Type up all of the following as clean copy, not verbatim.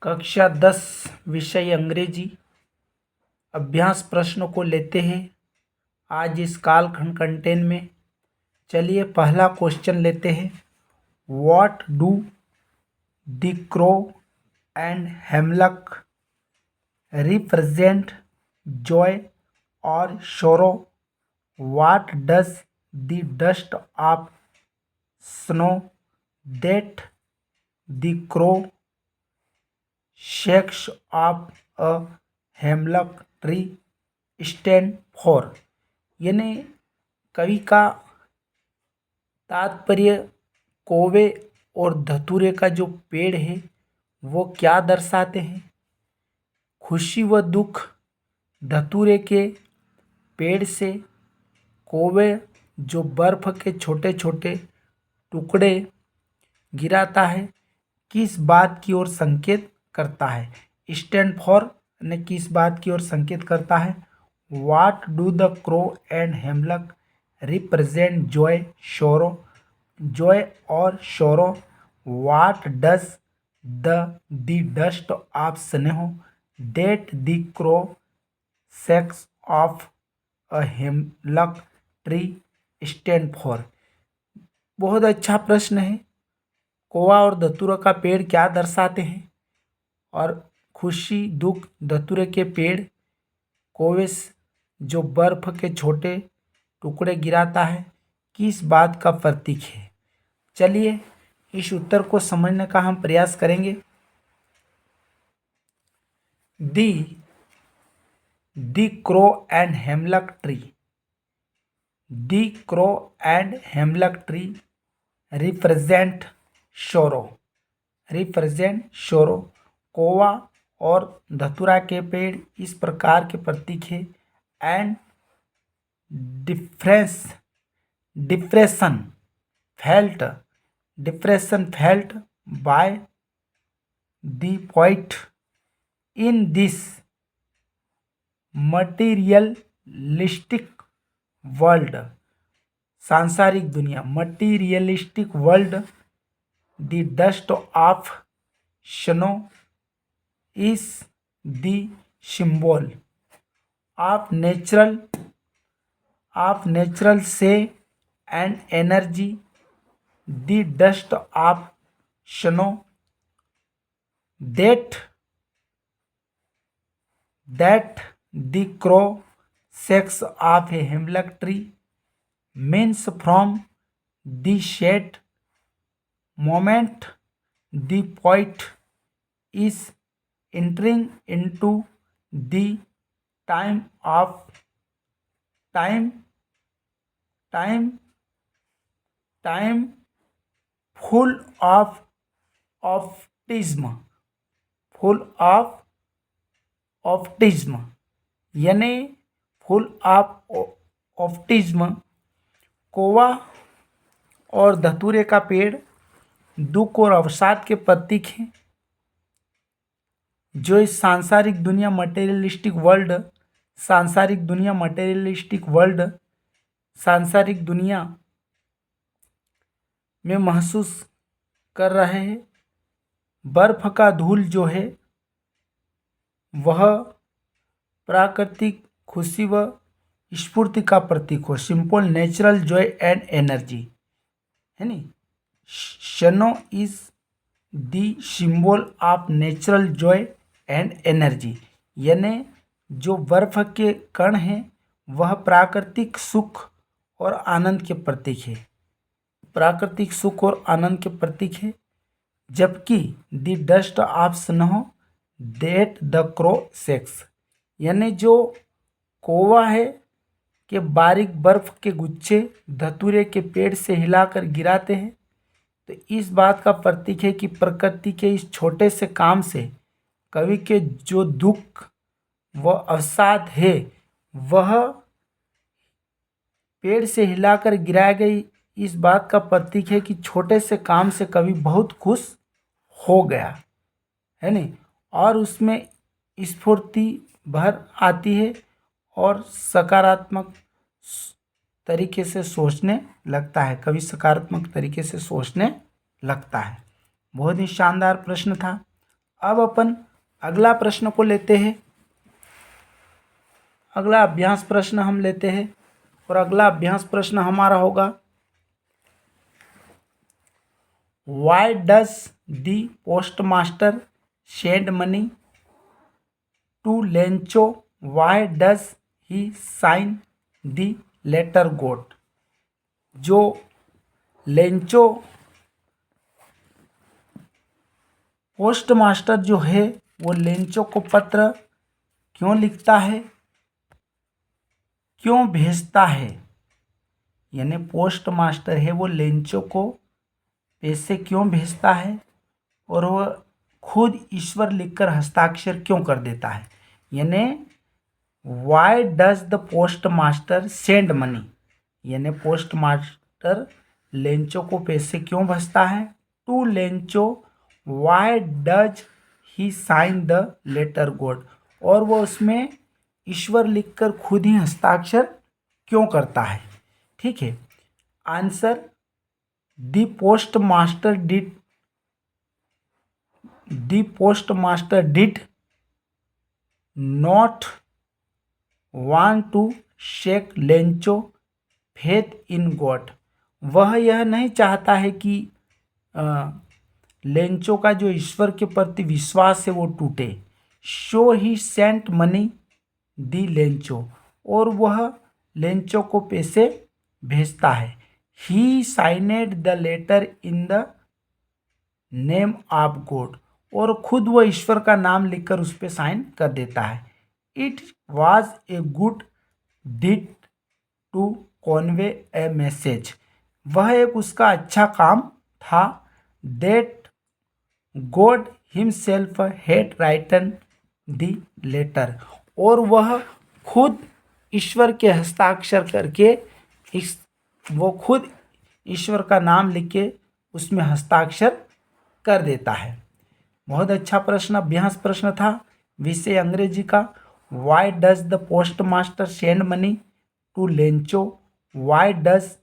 कक्षा 10 विषय अंग्रेजी अभ्यास प्रश्नों को लेते हैं आज इस कालखंड कंटेंट में। चलिए पहला क्वेश्चन लेते हैं। What do the crow and hemlock represent, joy और sorrow? What does the dust of snow that the crow shakes off a hemlock tree stand for? यानी कवि का तात्पर्य कौवे और धतूरे का जो पेड़ है वो क्या दर्शाते हैं। खुशी व दुख धतूरे के पेड़ से, कौवे जो बर्फ के छोटे छोटे टुकड़े गिराता है किस बात की ओर संकेत करता है। स्टैंड फॉर ने किस बात की ओर संकेत करता है। What do the crow and hemlock represent, joy sorrow, joy और sorrow. What does the dust of snow that the crow shakes off a hemlock tree stand for? बहुत अच्छा प्रश्न है। कौवा और धतूरा का पेड़ क्या दर्शाते हैं और खुशी दुख धतूरे के पेड़ कौवे जो बर्फ के छोटे टुकड़े गिराता है किस बात का प्रतीक है। चलिए इस उत्तर को समझने का हम प्रयास करेंगे। The crow and हेमलक tree, the crow and हेमलक tree represent sorrow, represent sorrow. कौवा और धतूरा के पेड़ इस प्रकार के प्रतीक है। And depression felt by the poet in this materialistic world, सांसारिक दुनिया, materialistic world, the dust of snow is the symbol of natural से and energy. The dust of snow that the crow shakes off a hemlock tree means from the sad moment the poet is entering into the time full of optimism यानी full of ऑप्टिज्म। कौवा और धतूरे का पेड़ दुख और अवसाद के प्रतीक हैं जो इस सांसारिक दुनिया मटेरियलिस्टिक दुनिया में महसूस कर रहे हैं। बर्फ का धूल जो है वह प्राकृतिक खुशी व स्फूर्ति का प्रतीक हो, simple natural joy and energy है नी। Snow is the symbol of natural joy and energy यानी जो बर्फ के कण हैं वह प्राकृतिक सुख और आनंद के प्रतीक है, जबकि the dust of snow that the crow shakes यानी जो कौवा है कि बारीक बर्फ के गुच्छे धतूरे के पेड़ से हिलाकर गिराते हैं, तो इस बात का प्रतीक है कि प्रकृति के इस छोटे से काम से कवि के जो दुख व अवसाद है वह पेड़ से हिलाकर गिराया गई इस बात का प्रतीक है कि छोटे से काम से कवि बहुत खुश हो गया है नहीं, और उसमें स्फूर्ति भर आती है और सकारात्मक तरीके से सोचने लगता है, कवि सकारात्मक तरीके से सोचने लगता है। बहुत ही शानदार प्रश्न था। अब अपन अगला प्रश्न को लेते हैं। अगला अभ्यास प्रश्न हम लेते हैं और अगला अभ्यास प्रश्न हमारा होगा, why does the postmaster send money to Lencho, why does he sign the letter God. जो लेंचो पोस्टमास्टर जो है वो लेंचो को पत्र क्यों लिखता है, क्यों भेजता है, यानी पोस्टमास्टर है वो लेंचो को पैसे क्यों भेजता है और वह खुद ईश्वर लिखकर हस्ताक्षर क्यों कर देता है। यानी why does the postmaster send money, यानी पोस्टमास्टर लेंचो को पैसे क्यों भेजता है। To Lencho, why does he sign the letter God, और वो उसमें ईश्वर लिखकर खुद ही हस्ताक्षर क्यों करता है। ठीक है, answer, the postmaster did not want to shake Lencho faith in God. वह यह नहीं चाहता है कि लेंचो का जो ईश्वर के प्रति विश्वास है वो टूटे। So he sent money the Lencho, और वह लेंचो को पैसे भेजता है। He signed the letter in the name of God, और खुद वह ईश्वर का नाम लिखकर उस पर साइन कर देता है। It was a good deed to convey a message, वह एक उसका अच्छा काम था। That God himself had written the letter, और वह खुद ईश्वर के हस्ताक्षर करके वो खुद ईश्वर का नाम लिख के उसमें हस्ताक्षर कर देता है। बहुत अच्छा प्रश्न, अभ्यास प्रश्न था, विषय अंग्रेजी का। Why does the post master send money to Lencho, why does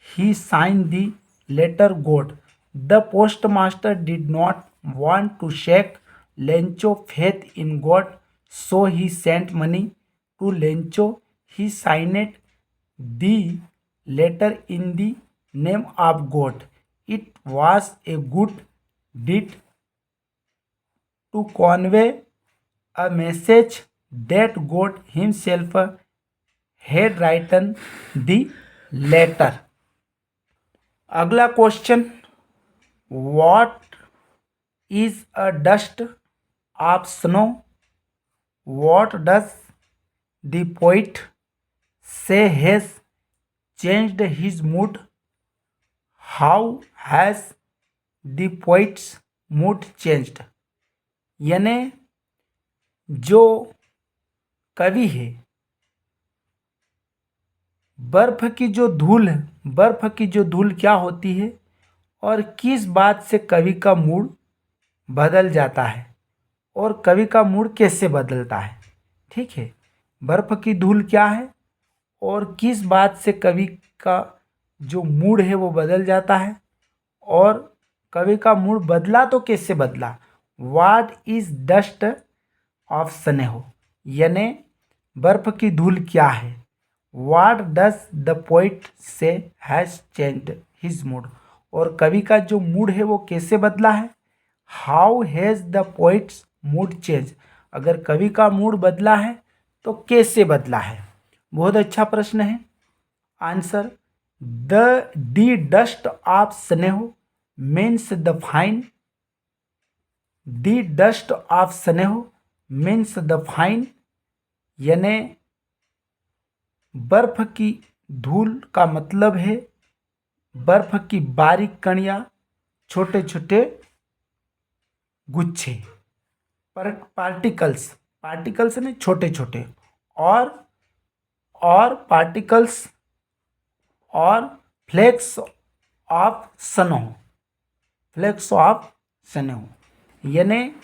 he sign the letter God. The post master did not want to shake Lencho faith in God, so he sent money to Lencho. He signed the letter in the name of God. It was a good deed to convey a message that God himself had written the letter. अगला question, what is a dust of snow? What does the poet say has changed his mood? How has the poet's mood changed? यानी जो कवि है, बर्फ की जो धूल क्या होती है और किस बात से कवि का मूड बदल जाता है और कवि का मूड कैसे बदलता है। ठीक है, बर्फ की धूल क्या है और किस बात से कवि का जो मूड है वो बदल जाता है, और कवि का मूड बदला तो कैसे बदला। What is dust of snow, यानी बर्फ की धूल क्या है। व्हाट डज द पोइट से हैज चेंज्ड हिज मूड, और कवि का जो मूड है वो कैसे बदला है। How has the poet's mood change, अगर कवि का मूड बदला है तो कैसे बदला है। बहुत अच्छा प्रश्न है। Answer, the dust of snow means the fine, the dust of snow means the fine, यानी बर्फ की धूल का मतलब है बर्फ की बारीक कणियाँ, छोटे छोटे गुच्छे, पार्टिकल्स में छोटे छोटे, और पार्टिकल्स और फ्लेक्स ऑफ स्नो, यानी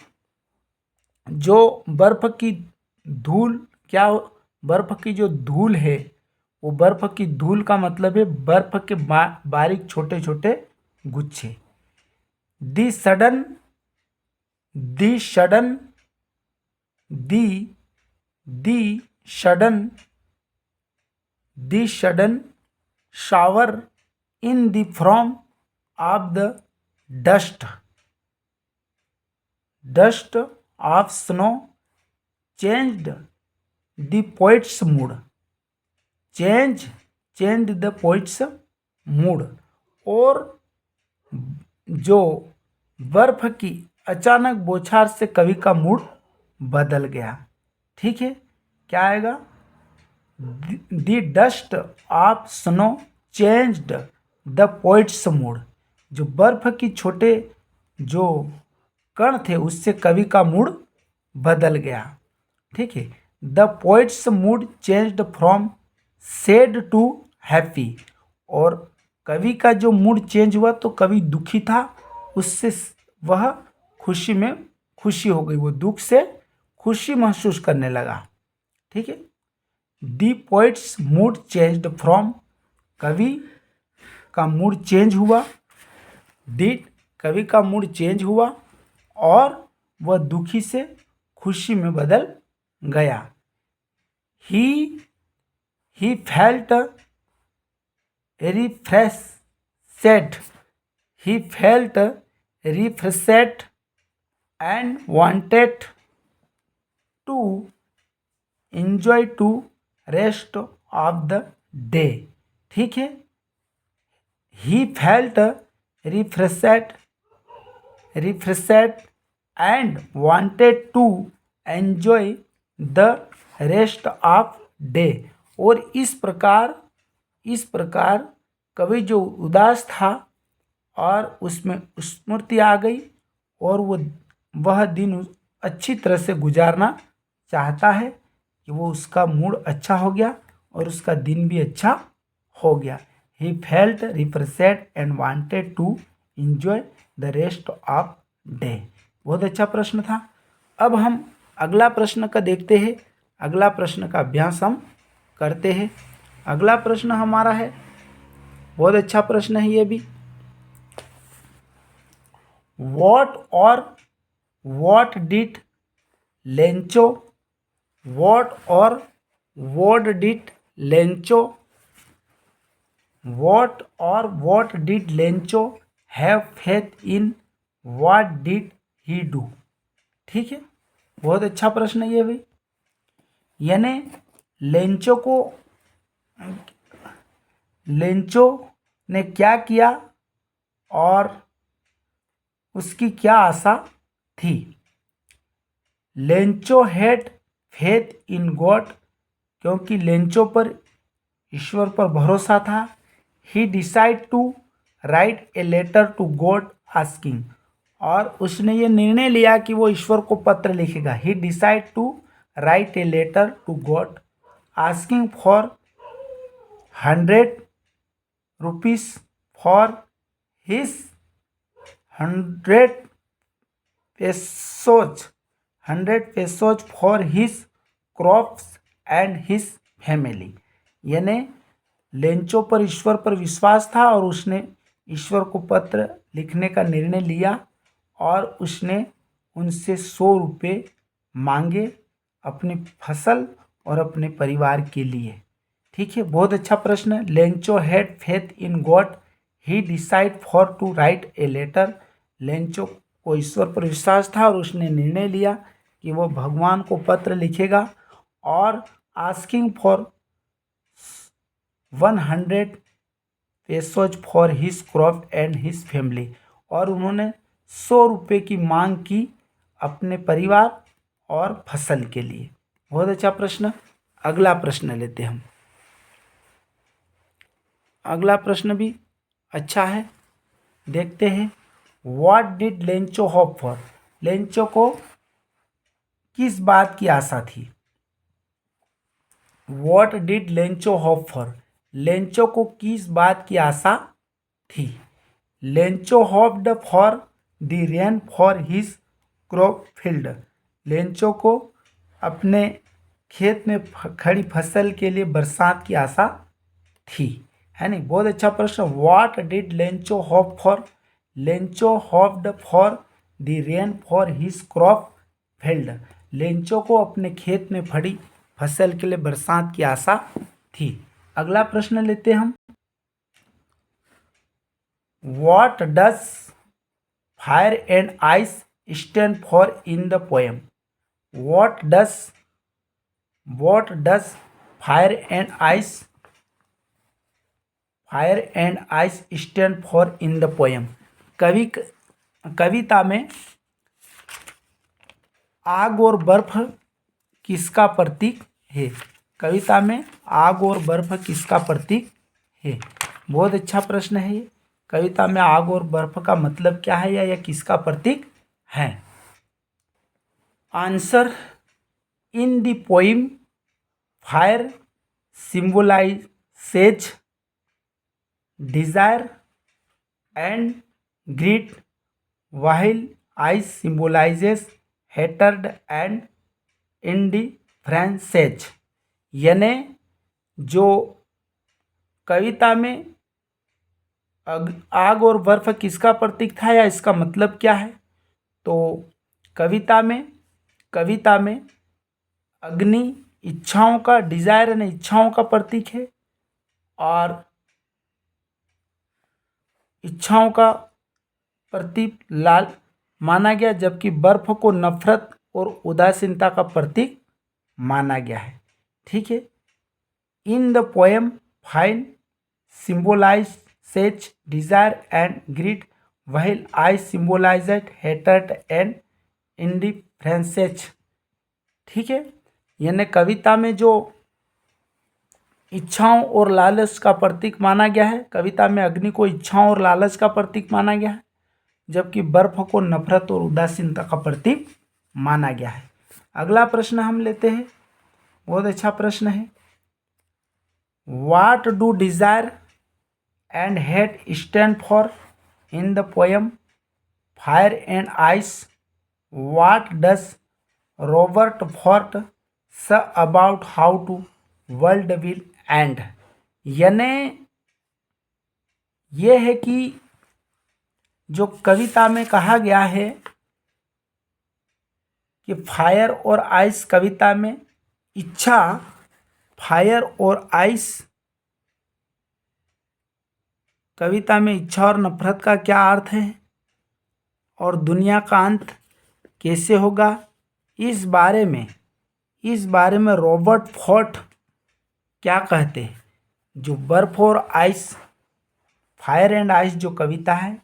जो बर्फ की धूल बर्फ की जो धूल है वो बर्फ की धूल का मतलब है बर्फ के बारीक छोटे छोटे गुच्छे। The sudden the sudden the the sudden shower in the form of the dust of snow changed the poet's mood. changed the poet's mood. और जो बर्फ की अचानक बौछार से कवि का मूड बदल गया। ठीक है, क्या आएगा? The dust of snow changed the poet's mood. जो बर्फ की छोटे जो कण थे उससे कवि का मूड बदल गया। ठीक है, the poet's mood changed from sad to happy. और कवि का जो मूड चेंज हुआ तो कवि दुखी था, उससे वह खुशी में खुशी हो गई, वो दुख से खुशी महसूस करने लगा। ठीक है, दी पोइट्स मूड चेंज्ड फ्रॉम, कवि का मूड चेंज हुआ, कवि का मूड चेंज हुआ और वह दुखी से खुशी में बदल गया। He felt refreshed and wanted to enjoy to rest of the day। ठीक है, he felt refreshed and wanted to enjoy the rest of day। और इस प्रकार कवि जो उदास था और उसमें स्मृति आ गई और वह दिन अच्छी तरह से गुजारना चाहता है कि वो उसका मूड अच्छा हो गया और उसका दिन भी अच्छा हो गया। He felt refreshed and wanted to enjoy the rest of day. बहुत अच्छा प्रश्न था। अब हम अगला प्रश्न का देखते हैं, अगला प्रश्न का अभ्यास हम करते हैं। अगला प्रश्न हमारा है, बहुत अच्छा प्रश्न है ये भी। What did Lencho have faith in? What did he do? ठीक है, बहुत अच्छा प्रश्न है ये भी। यानी लेंचो ने क्या किया और उसकी क्या आशा थी। Lencho had faith in God, क्योंकि लेंचो पर ईश्वर पर भरोसा था। He decide to write a letter to God asking, और उसने ये निर्णय लिया कि वो ईश्वर को पत्र लिखेगा। He decide to write a letter to God asking for 100 rupees for his 100 pesos for his crops and his family. यानी लेंचो पर ईश्वर पर विश्वास था और उसने ईश्वर को पत्र लिखने का निर्णय लिया और उसने उनसे 100 रुपये मांगे अपनी फसल और अपने परिवार के लिए। ठीक है, बहुत अच्छा प्रश्न। Lencho had faith in God, he decide for to write a letter. लेंचो को ईश्वर पर विश्वास था और उसने निर्णय लिया कि वो भगवान को पत्र लिखेगा और asking for 100 pesos for his crop and his family, और उन्होंने 100 रुपये की मांग की अपने परिवार और फसल के लिए। बहुत अच्छा प्रश्न। अगला प्रश्न लेते हैं हम। अगला प्रश्न भी अच्छा है, देखते हैं। What did Lencho hope for? Lencho को किस बात की आशा थी? What did Lencho hope for? Lencho को किस बात की आशा थी? Lencho hoped for the rain for his crop field. Lencho को अपने खेत में खड़ी फसल के लिए बरसात की आशा थी, है नहीं? बहुत अच्छा प्रश्न। What did Lencho hope for? Lencho hoped for the rain for his crop field. Lencho को अपने खेत में पड़ी फसल के लिए बरसात की आशा थी। अगला प्रश्न लेते हैं हम। What does fire and ice stand for in the poem? What does fire and ice stand for in the poem? कविता में आग और बर्फ किसका प्रतीक है? कविता में आग और बर्फ किसका प्रतीक है? बहुत अच्छा प्रश्न है ये। कविता में आग और बर्फ का मतलब क्या है या यह किसका प्रतीक है? Answer, in the poem fire symbolizes desire and greed while ice symbolizes hatred and indifferences. यानी जो कविता में आग और बर्फ किसका प्रतीक था या इसका मतलब क्या है? तो कविता में अग्नि इच्छाओं का, डिजायर यानी इच्छाओं का प्रतीक है और इच्छाओं का प्रतीक लाल माना गया, जबकि बर्फ को नफरत और उदासीनता का प्रतीक माना गया है। ठीक है। इन the poem fine symbolizes desire and greed while I symbolized hatred and indifference। ठीक है। यानी कविता में जो इच्छाओं और लालच का प्रतीक माना गया है, कविता में अग्नि को इच्छाओं और लालच का प्रतीक माना गया है, जबकि बर्फ को नफरत और उदासीनता का प्रतीक माना गया है। अगला प्रश्न हम लेते हैं, बहुत अच्छा प्रश्न है। What do desire and hate stand for in the poem fire and ice? What does Robert Frost about how to world will end? यानी यह है कि जो कविता में कहा गया है कि फायर और आइस, कविता में इच्छा, फायर और आइस, कविता में इच्छा और नफरत का क्या अर्थ है और दुनिया का अंत कैसे होगा, इस बारे में रॉबर्ट फॉर्ट क्या कहते हैं? जो बर्फ और आइस, फायर एंड आइस जो कविता है,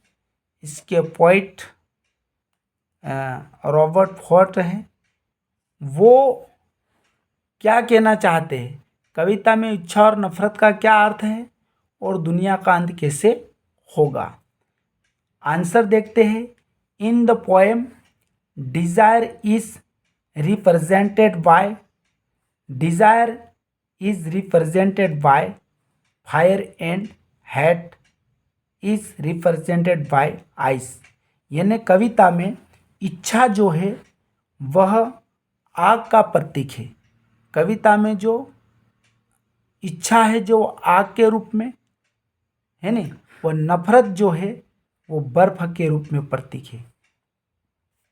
इसके पोइट रॉबर्ट फॉर्ट हैं। वो क्या कहना चाहते हैं? कविता में इच्छा और नफरत का क्या अर्थ है और दुनिया का अंत कैसे होगा? आंसर देखते हैं। इन the poem desire is represented by fire and hate is represented by ice. यानी कविता में इच्छा जो है वह आग का प्रतीक है। कविता में जो इच्छा है जो आग के रूप में है नहीं, वो नफरत जो है वो बर्फ के रूप में प्रतीक है।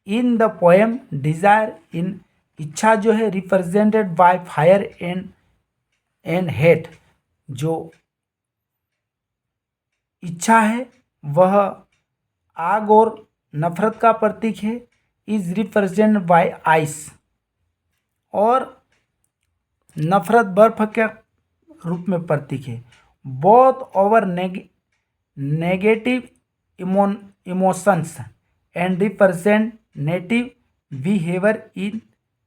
इन द पोएम डिजायर, इन इच्छा जो है represented by fire and hate, जो इच्छा है वह आग और नफरत का प्रतीक है, इज रिप्रेजेंट बाय आइस, और नफरत बर्फ के रूप में प्रतीक है। Both over negative emotions and represent native behaviour in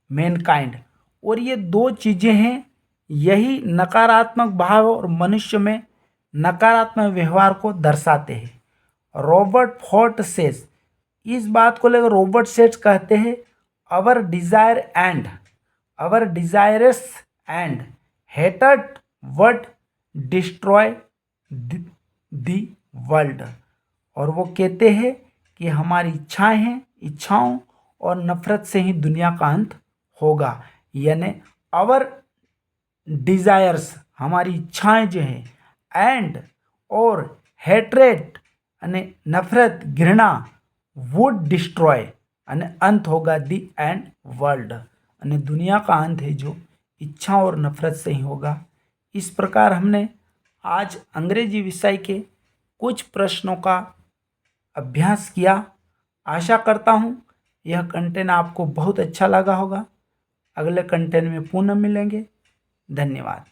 Mankind. और ये दो चीज़ें हैं, यही नकारात्मक भाव और मनुष्य में नकारात्मक व्यवहार को दर्शाते हैं। रॉबर्ट फॉर्ट सेज, इस बात को लेकर रॉबर्ट सेज कहते हैं, अवर डिजायर्स एंड हेटेड वर्ड डिस्ट्रॉय द वर्ल्ड। और वो कहते हैं कि हमारी इच्छाएं हैं, इच्छाओं और नफरत से ही दुनिया का अंत होगा। यानी अवर डिजायर्स, हमारी इच्छाएं जो हैं, एंड और हेट्रेड यानी नफरत, घृणा, वुड डिस्ट्रॉय અને अंत होगा दी एंड वर्ल्ड અને दुनिया का अंत है जो इच्छा और नफरत से ही होगा। इस प्रकार हमने आज अंग्रेजी विषय के कुछ प्रश्नों का अभ्यास किया। आशा करता हूँ यह कंटेंट आपको बहुत अच्छा लगा होगा। अगले कंटेंट में पुनः मिलेंगे। धन्यवाद।